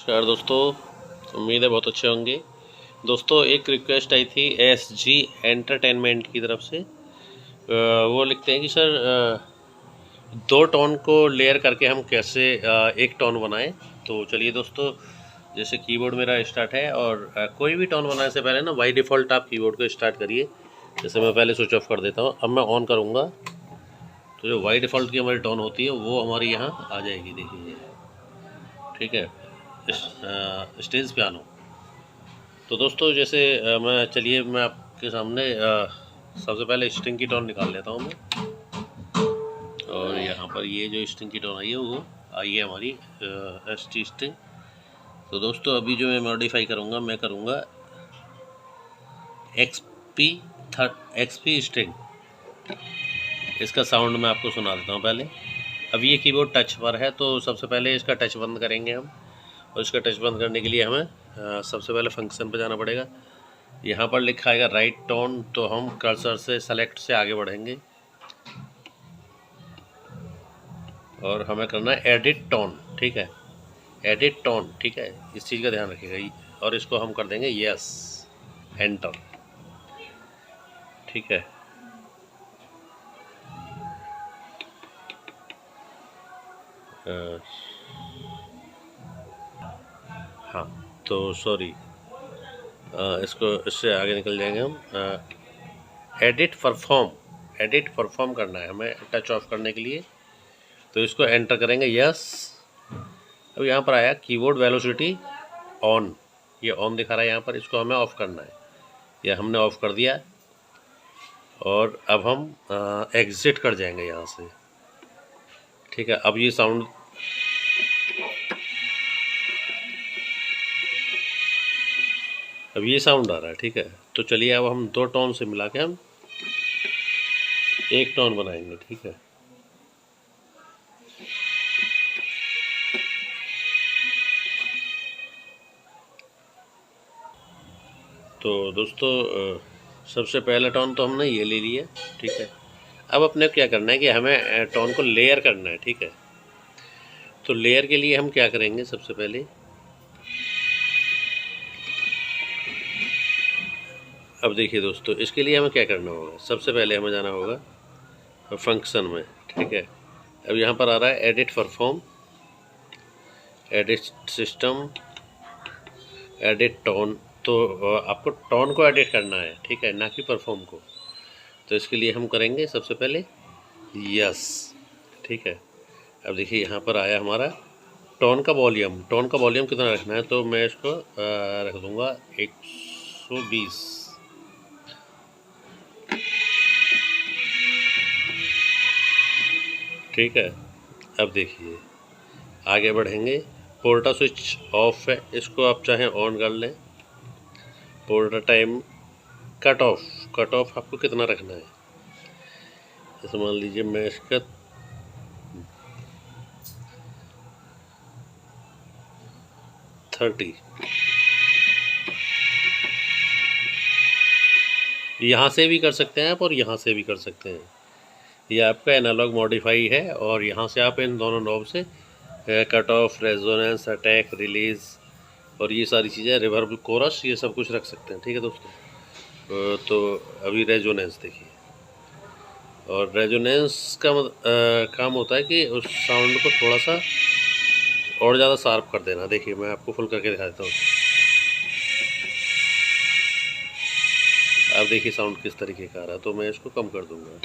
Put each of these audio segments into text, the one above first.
नमस्कार दोस्तों, उम्मीद है बहुत अच्छे होंगे। दोस्तों एक रिक्वेस्ट आई थी SG एंटरटेनमेंट की तरफ से। वो लिखते हैं कि सर दो टोन को लेयर करके हम कैसे एक टोन बनाएं। तो चलिए दोस्तों, जैसे कीबोर्ड मेरा स्टार्ट है और कोई भी टोन बनाने से पहले ना बाई डिफ़ॉल्ट आप कीबोर्ड को स्टार्ट करिए। जैसे मैं पहले स्विच ऑफ कर देता हूँ, अब मैं ऑन करूँगा तो जो बाई डिफ़ॉल्ट की हमारी टोन होती है वो हमारी यहाँ आ जाएगी। देखिए, ठीक है, स्टेज पियानो। तो दोस्तों जैसे मैं आपके सामने सबसे पहले स्ट्रिंग की टोन निकाल लेता हूँ मैं। और यहाँ पर ये जो स्ट्रिंग की टोन आई है वो आई है हमारी ST स्ट्रिंग। तो दोस्तों अभी जो मैं मॉडिफाई करूँगा, मैं करूँगा XP स्ट्रिंग। इसका साउंड मैं आपको सुना देता हूँ पहले। अब ये कीबोर्ड टच पर है तो सबसे पहले इसका टच बंद करेंगे हम। और इसका टच बंद करने के लिए हमें सबसे पहले फंक्शन पर जाना पड़ेगा। यहाँ पर लिखा आएगा राइट टोन, तो हम कर्सर से सेलेक्ट से आगे बढ़ेंगे और हमें करना है एडिट टोन। ठीक है, एडिट टोन, ठीक है, इस चीज़ का ध्यान रखिएगा। और इसको हम कर देंगे यस, एंटर। ठीक है, हाँ, तो सॉरी, इसको इससे आगे निकल जाएंगे हम। एडिट परफॉर्म करना है हमें टच ऑफ करने के लिए, तो इसको एंटर करेंगे यस। अब यहाँ पर आया कीबोर्ड वेलोसिटी ऑन, ये ऑन दिखा रहा है यहाँ पर, इसको हमें ऑफ करना है। यह हमने ऑफ कर दिया और अब हम एग्जिट कर जाएंगे यहाँ से। ठीक है, अब ये साउंड, अब ये साउंड आ रहा है। ठीक है, तो चलिए अब हम दो टोन से मिला के हम एक टोन बनाएंगे। ठीक है, तो दोस्तों सबसे पहला टोन तो हमने ये ले लिया। ठीक है, अब अपने क्या करना है कि हमें टोन को लेयर करना है। ठीक है, तो लेयर के लिए हम क्या करेंगे, सबसे पहले अब देखिए दोस्तों, इसके लिए हमें क्या करना होगा, सबसे पहले हमें जाना होगा फंक्शन में। ठीक है, अब यहाँ पर आ रहा है edit perform, edit system, edit tone. तो आपको टोन को एडिट करना है, ठीक है, ना कि परफॉर्म को। तो इसके लिए हम करेंगे सबसे पहले यस। ठीक है, अब देखिए यहाँ पर आया हमारा टोन का वॉल्यूम। टोन का वॉल्यूम कितना रखना है, तो मैं इसको रख दूँगा 120। ठीक है, अब देखिए आगे बढ़ेंगे। पोर्टा स्विच ऑफ है, इसको आप चाहें ऑन कर लें। पोर्टा टाइम कट ऑफ आपको कितना रखना है, जैसे मान लीजिए मैं इसका 30, यहाँ से भी कर सकते हैं आप और यहाँ से भी कर सकते हैं। ये आपका एनालॉग मॉडिफाई है और यहाँ से आप इन दोनों नॉब से cut off, resonance, attack, release और ये सारी चीज़ें, रिवर्ब, कोरस, ये सब कुछ रख सकते हैं। ठीक है दोस्तों, तो अभी रेजोनेंस देखिए, और रेजोनेंस का काम होता है कि उस साउंड को थोड़ा सा और ज़्यादा शार्प कर देना। देखिए मैं आपको फुल करके दिखा देता हूँ। अब देखिए साउंड किस तरीके का आ रहा है, तो मैं इसको कम कर दूंगा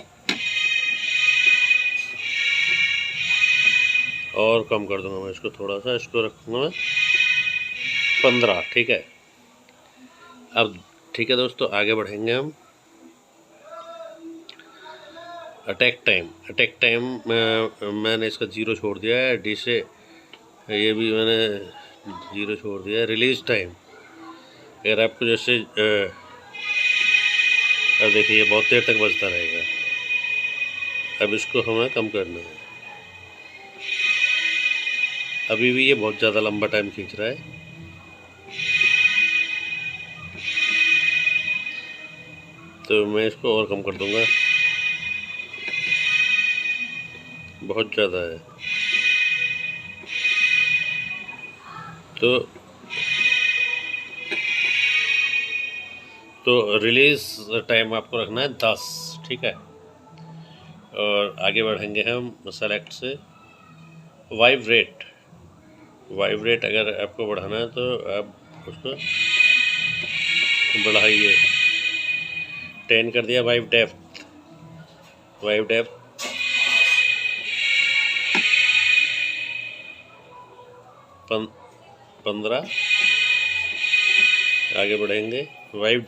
और कम कर दूंगा मैं इसको थोड़ा सा, इसको रखूँगा मैं 15। ठीक है, अब ठीक है दोस्तों, आगे बढ़ेंगे हम। अटैक टाइम मैंने इसका 0 छोड़ दिया है, डी से ये भी मैंने 0 छोड़ दिया है। रिलीज टाइम, अगर आपको जैसे अब देखिए ये बहुत देर तक बजता रहेगा, अब इसको हमें कम करना है। अभी भी ये बहुत ज़्यादा लंबा टाइम खींच रहा है, तो मैं इसको और कम कर दूंगा, बहुत ज़्यादा है। तो रिलीज टाइम आपको रखना है 10, ठीक है। और आगे बढ़ेंगे हम सेलेक्ट से वाइब्रेट अगर आपको बढ़ाना है तो आप उसको बढ़ाइए। 10 कर दिया। Vibe depth 15। आगे बढ़ेंगे वाइब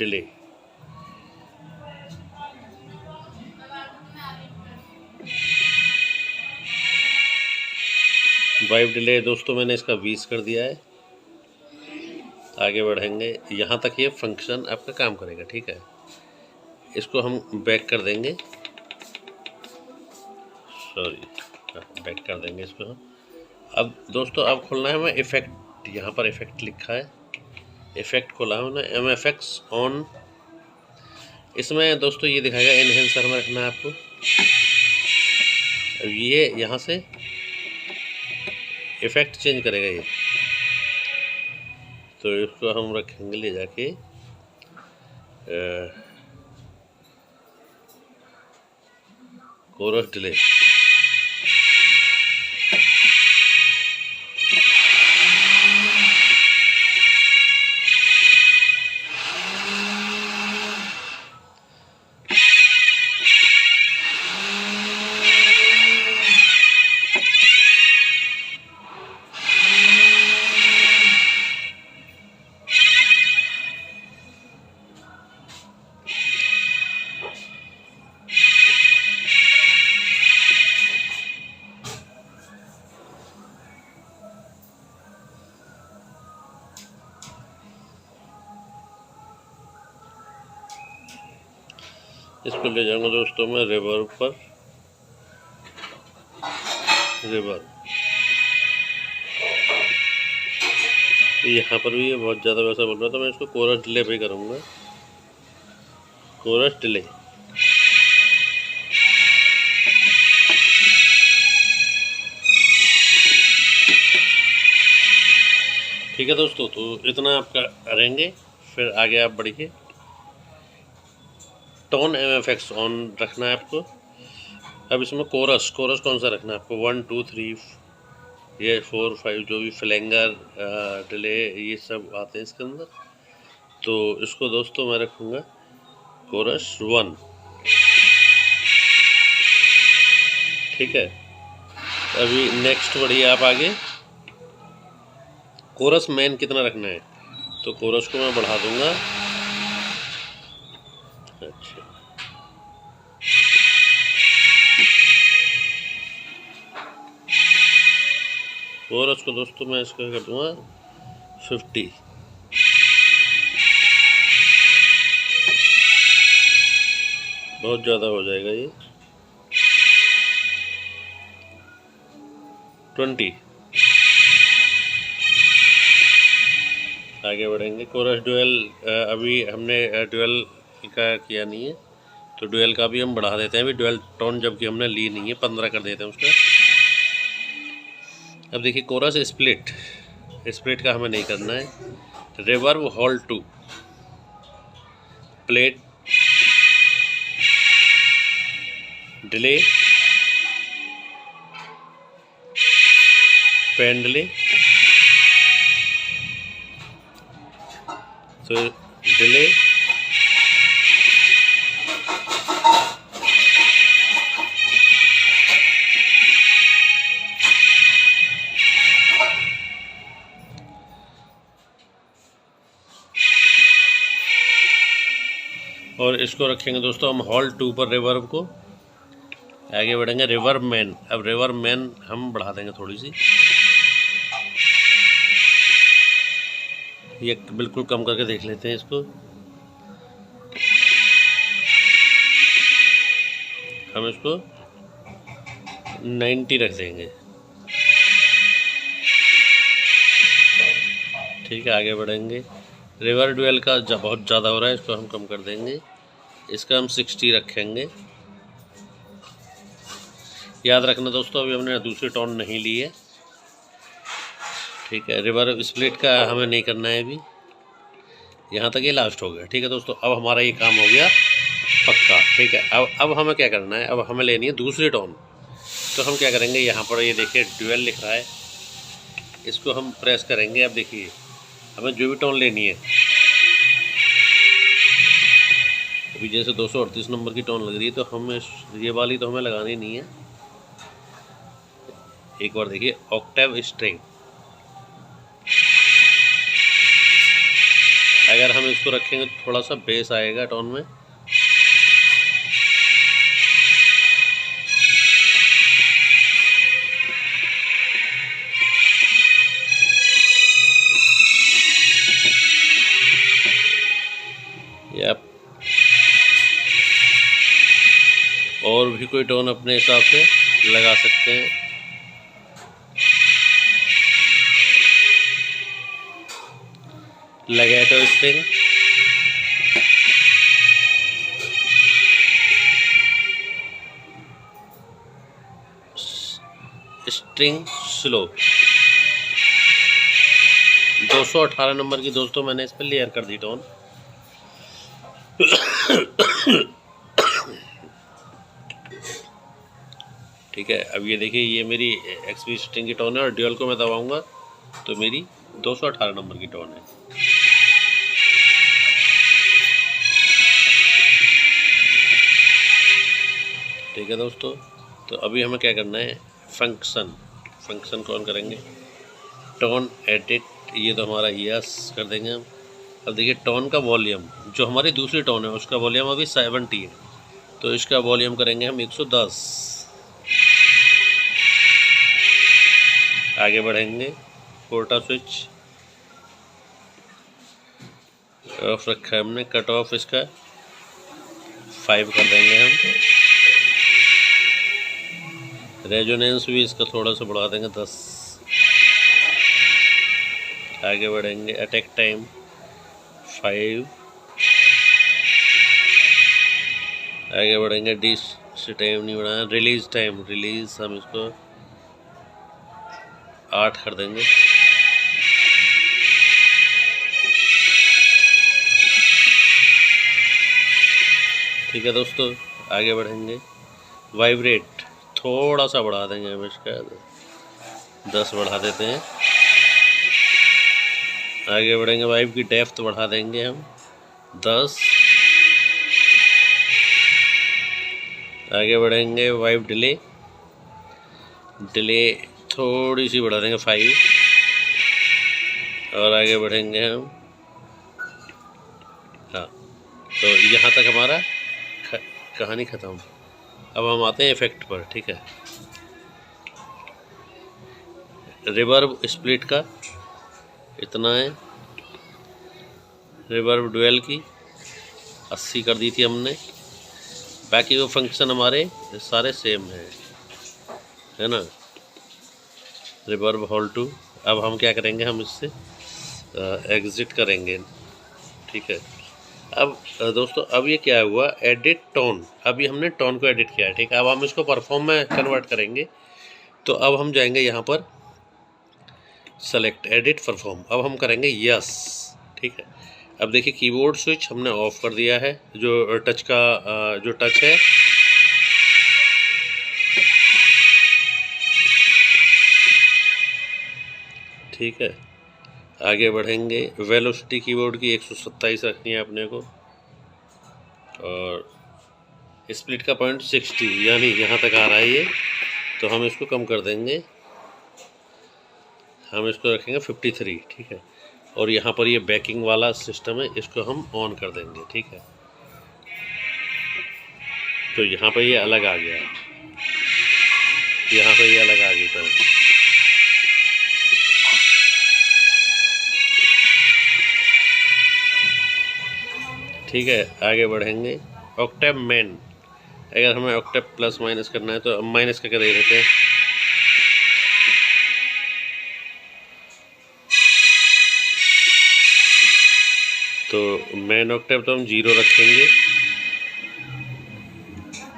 डिले दोस्तों मैंने इसका 20 कर दिया है। आगे बढ़ेंगे, यहाँ तक ये फंक्शन आपका काम करेगा, ठीक है। इसको हम बैक कर देंगे, बैक कर देंगे इसको हम। अब दोस्तों अब खोलना है हमें इफेक्ट, यहाँ पर इफेक्ट लिखा है, इफेक्ट खोला है ना, MFX ऑन। इसमें दोस्तों ये दिखाएगा एनहेंसर में रखना है आपको। अब ये यहाँ से इफेक्ट चेंज करेगा ये, तो इसको हम रखेंगे ले जाके कोरस डिले। इसको ले जाऊंगा दोस्तों मैं रिवर्ब पर। यहाँ पर भी ये बहुत ज़्यादा वैसा बोल रहा था, मैं इसको कोरस डिले भी करूँगा। कोरस डिले ठीक है दोस्तों, तो इतना आपका रहेंगे। फिर आगे आप बढ़िए। टोन MFX ऑन रखना है आपको। अब इसमें कोरस कौन सा रखना है आपको, 1 2 3 ये 4 5 जो भी फ्लैंगर डिले ये सब आते हैं इसके अंदर। तो इसको दोस्तों मैं रखूँगा कोरस 1, ठीक है। अभी नेक्स्ट बढ़िए आप आगे। कोरस मेन कितना रखना है, तो कोरस को मैं बढ़ा दूंगा। अच्छा, कोरस को दोस्तों मैं इसका कर दूंगा 50। बहुत ज़्यादा हो जाएगा ये। 20। आगे बढ़ेंगे। कोरस डुअल अभी हमने डुअल का किया नहीं है, तो डुअल का भी हम बढ़ा देते हैं। अभी डुअल टोन जबकि हमने ली नहीं है, 15 कर देते हैं उसका। अब देखिए कोरस स्प्लिट का हमें नहीं करना है। Reverb hall 2 plate delay pan delay, तो डिले और इसको रखेंगे दोस्तों हम हॉल 2 पर रिवर्ब को। आगे बढ़ेंगे रिवर्ब मैन। अब रिवर्ब मैन हम बढ़ा देंगे थोड़ी सी, ये बिल्कुल कम करके देख लेते हैं इसको। हम इसको 90 रख देंगे, ठीक है। आगे बढ़ेंगे। रिवर डुअल का बहुत ज़्यादा हो रहा है, इसको हम कम कर देंगे। इसका हम 60 रखेंगे। याद रखना दोस्तों अभी हमने दूसरी टोन नहीं ली है, ठीक है। रिवर्ब स्प्लिट का हमें नहीं करना है अभी, यहाँ तक ये लास्ट हो गया। ठीक है दोस्तों, अब हमारा ये काम हो गया पक्का। ठीक है, अब हमें क्या करना है, अब हमें लेनी है दूसरी टोन। तो हम क्या करेंगे, यहाँ पर ये देखिए ड्यूअल लिख रहा है, इसको हम प्रेस करेंगे। अब देखिए हमें जो भी टोन लेनी है, अभी जैसे 238 नंबर की टोन लग रही है, तो हमें ये वाली तो हमें लगानी नहीं है। एक बार देखिए ऑक्टेव स्ट्रिंग, अगर हम इसको रखेंगे तो थोड़ा सा बेस आएगा टोन में। या और भी कोई टोन अपने हिसाब से लगा सकते हैं। लेगेटो स्ट्रिंग, स्ट्रिंग स्लो, 218 नंबर की दोस्तों मैंने इस पर लेयर कर दी टोन। ठीक है, अब ये देखिए ये मेरी एक्सपी स्ट्रिंग की टोन है, और ड्यूअल को मैं दबाऊंगा तो मेरी 218 नंबर की टोन है। ठीक है दोस्तों, तो अभी हमें क्या करना है, फंक्शन को ऑन करेंगे। टोन एडिट, ये तो हमारा यस कर देंगे हम। अब देखिए टोन का वॉल्यूम, जो हमारी दूसरी टोन है उसका वॉल्यूम अभी 70 है, तो इसका वॉल्यूम करेंगे हम 110। आगे बढ़ेंगे, कोटा स्विच ऑफ रखा है हमने, कट ऑफ इसका 5 कर देंगे हम। रेजोनेंस भी इसका थोड़ा सा बढ़ा देंगे 10। आगे बढ़ेंगे, अटैक टाइम 5। आगे बढ़ेंगे, डिश टाइम नहीं बढ़ाना, रिलीज टाइम, रिलीज हम इसको 8 कर देंगे। ठीक है दोस्तों, आगे बढ़ेंगे, वाइब्रेट थोड़ा सा बढ़ा देंगे हम इसका 10 बढ़ा देते हैं। आगे बढ़ेंगे, वाइब की डेप्थ बढ़ा देंगे हम 10। आगे बढ़ेंगे, वाइब डिले थोड़ी सी बढ़ा देंगे 5। और आगे बढ़ेंगे हम, हाँ, तो यहाँ तक हमारा कहानी ख़त्म। अब हम आते हैं इफेक्ट पर। ठीक है, रिवर्ब स्प्लिट का इतना है, रिवर्ब डुअल की 80 कर दी थी हमने, बाकी वो फंक्शन हमारे सारे सेम है ना। रिवर्ब हॉल टू, अब हम क्या करेंगे, हम इससे एग्जिट करेंगे। ठीक है, अब दोस्तों अब ये क्या हुआ, एडिट टोन, अभी हमने टोन को एडिट किया है। ठीक है, अब हम इसको परफॉर्म में कन्वर्ट करेंगे। तो अब हम जाएंगे यहाँ पर, सेलेक्ट एडिट परफॉर्म, अब हम करेंगे यस। ठीक है, अब देखिए कीबोर्ड स्विच हमने ऑफ कर दिया है, जो टच का जो टच है। ठीक है, आगे बढ़ेंगे, वेलोसिटी कीबोर्ड की 127 रखनी है अपने को, और स्प्लिट का पॉइंट 60, यानी यहाँ तक आ रहा है ये, तो हम इसको कम कर देंगे, हम इसको रखेंगे 53। ठीक है, और यहाँ पर ये बैकिंग वाला सिस्टम है, इसको हम ऑन कर देंगे। ठीक है, तो यहाँ पर ये अलग आ गया, यहाँ पर ये अलग आ गई तो ठीक है, आगे बढ़ेंगे, ऑक्टेव मेन, अगर हमें ऑक्टेव प्लस माइनस करना है तो माइनस करके दे देते हैं। तो मेन ऑक्टेव तो हम 0 रखेंगे।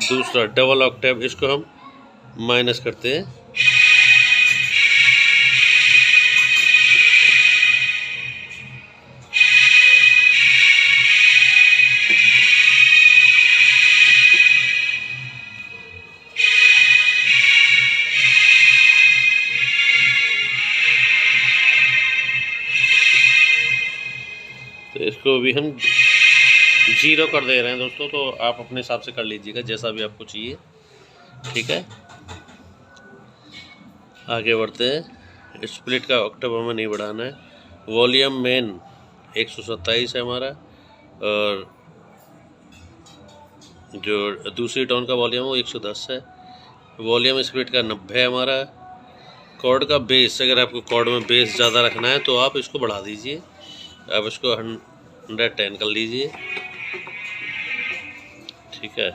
दूसरा डबल ऑक्टेव, इसको हम माइनस करते हैं, इसको भी हम 0 कर दे रहे हैं दोस्तों, तो आप अपने हिसाब से कर लीजिएगा जैसा भी आपको चाहिए। ठीक है, आगे बढ़ते हैं। स्प्लिट का ऑक्टेव हमें नहीं बढ़ाना है। वॉल्यूम मेन 127 है हमारा, और जो दूसरी टोन का वॉल्यूम वो 110 है। वॉल्यूम स्प्लिट का 90 है हमारा। कॉर्ड का बेस, अगर आपको कॉर्ड में बेस ज़्यादा रखना है तो आप इसको बढ़ा दीजिए, आप इसको 110 कर लीजिए। ठीक है,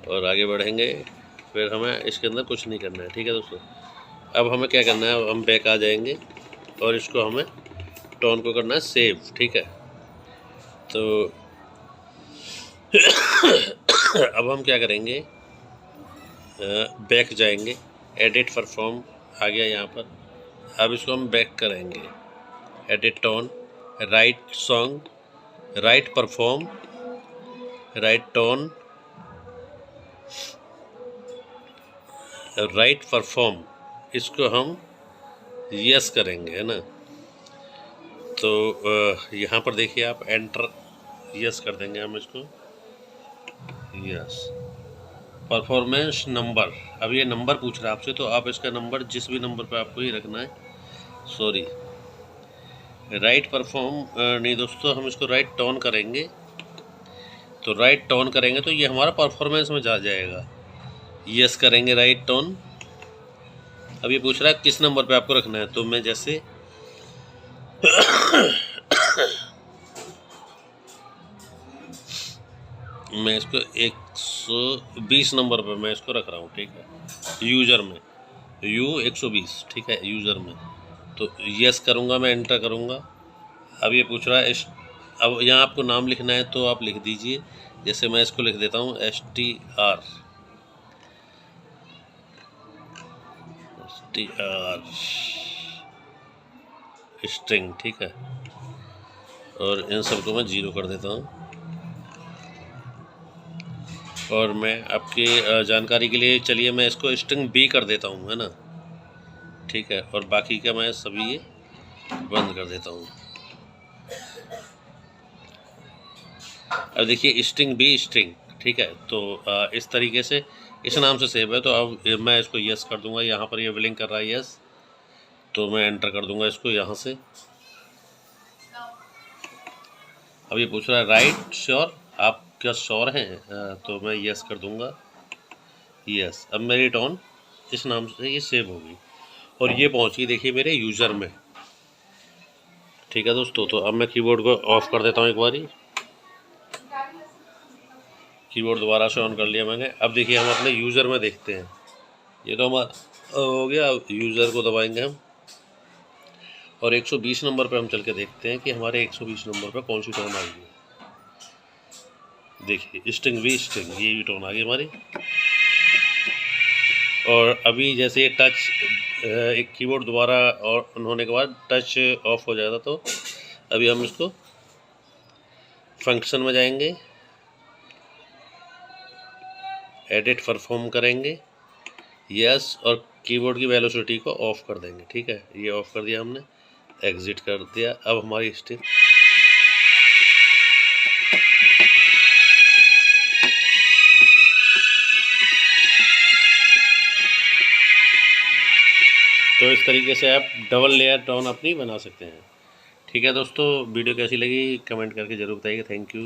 और आगे बढ़ेंगे। फिर हमें इसके अंदर कुछ नहीं करना है। ठीक है दोस्तों, अब हमें क्या करना है, अब हम बैक आ जाएंगे और इसको हमें टोन को करना है सेव। ठीक है, तो अब हम क्या करेंगे, बैक जाएंगे, एडिट परफॉर्म आ गया यहाँ पर। अब इसको हम बैक करेंगे, edit tone, right song, right perform, right tone, right perform, इसको हम यस करेंगे, है ना। तो यहाँ पर देखिए आप एंटर यस कर देंगे हम इसको, यस। परफॉर्मेंस नंबर, अब ये नंबर पूछ रहा है आपसे, तो आप इसका नंबर जिस भी नंबर पे आपको ही रखना है। सॉरी, राइट परफॉर्म नहीं दोस्तों, हम इसको राइट टोन करेंगे। तो राइट टोन करेंगे तो ये हमारा परफॉर्मेंस में जा जाएगा। यस करेंगे राइट टोन। अब ये पूछ रहा है किस नंबर पे आपको रखना है, तो मैं जैसे मैं इसको 120 नंबर पे मैं इसको रख रहा हूँ। ठीक है, यूज़र में U120, ठीक है, यूज़र में। तो यस करूँगा, मैं एंटर करूँगा। अब ये पूछ रहा है अब यहाँ आपको नाम लिखना है तो आप लिख दीजिए, जैसे मैं इसको लिख देता हूँ STR स्ट्रिंग। ठीक है, और इन सबको मैं 0 कर देता हूँ। और मैं आपकी जानकारी के लिए चलिए मैं इसको स्ट्रिंग B कर देता हूँ, है ना। ठीक है, और बाकी का मैं सभी ये बंद कर देता हूँ। अब देखिए स्ट्रिंग B स्ट्रिंग, ठीक है, तो इस तरीके से इस नाम से सेव है। तो अब मैं इसको यस कर दूंगा, यहाँ पर ये ब्लिंक कर रहा है यस, तो मैं एंटर कर दूंगा इसको यहाँ से। अब ये पूछ रहा है राइट श्योर, आप क्या श्योर हैं, तो मैं यस कर दूंगा, यस। अब मेरी टोन इस नाम से ये सेव होगी और ये पहुँच गई देखिए मेरे यूज़र में। ठीक है दोस्तों, तो अब मैं कीबोर्ड को ऑफ कर देता हूँ एक बारी। कीबोर्ड दोबारा से ऑन कर लिया मैंने। अब देखिए हम अपने यूज़र में देखते हैं, ये तो हमारा हो गया। यूज़र को दबाएंगे हम और 120 नंबर पे हम चल के देखते हैं कि हमारे 120 नंबर पे कौन सी टोन आई है। देखिए स्ट्रिंग B स्ट्रिंग, ये भी टोन आ गई हमारी। और अभी जैसे ये टच एक कीबोर्ड दोबारा और होने के बाद टच ऑफ हो जाता, तो अभी हम इसको फंक्शन में जाएंगे, एडिट परफॉर्म करेंगे, यस, और कीबोर्ड की वेलोसिटी को ऑफ कर देंगे। ठीक है, ये ऑफ कर दिया हमने, एग्जिट कर दिया। अब हमारी स्ट्रिंग तो इस तरीके से आप डबल लेयर टोन अपनी बना सकते हैं। ठीक है दोस्तों, वीडियो कैसी लगी कमेंट करके ज़रूर बताइएगा। Thank you.